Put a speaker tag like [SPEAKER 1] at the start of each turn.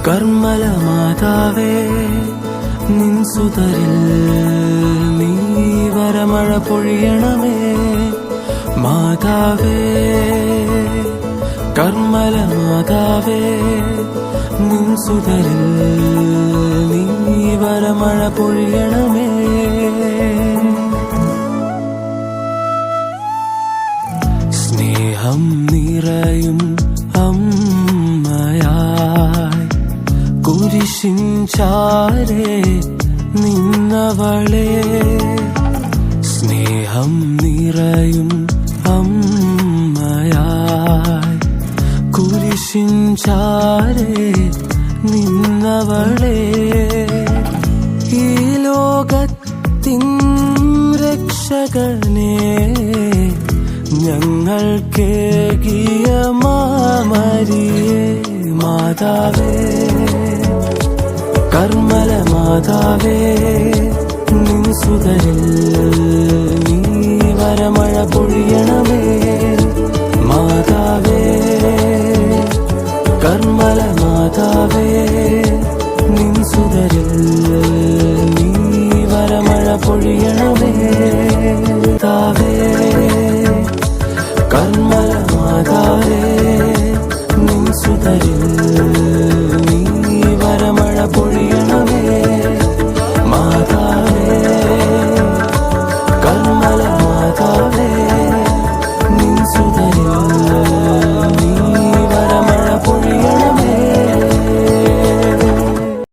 [SPEAKER 1] കർമ്മല മാതാവേ നിൻ സുതരിൽ നീ വരമഴ പൊഴിയണമേ മാതാവേ. കർമ്മല മാതാവേ നിൻ സുതരിൽ നീ വരമഴ പൊഴിയണമേ. സ്നേഹം നിറയും അമ്മയായി കുരിശിൻ ചാരെ നിന്നവളെ. സ്നേഹം നിറയും അമ്മയായി കുരിശിൻ ചാരെ നിന്നവളെ. ഈ ലോകത്തിൻ രക്ഷകനെ ഞങ്ങൾക്കേകിയ മാമരിയേ മാതാവേ. കർമ്മല മാതാവേ നിൻ സുതരിൽ നീ വരമഴ പൊഴിയണമേ മാതാവേ. കർമ്മല മാതാവേ നിൻ സുതരിൽ നീ വരമഴ പൊഴിയണമേ മാതാവേ.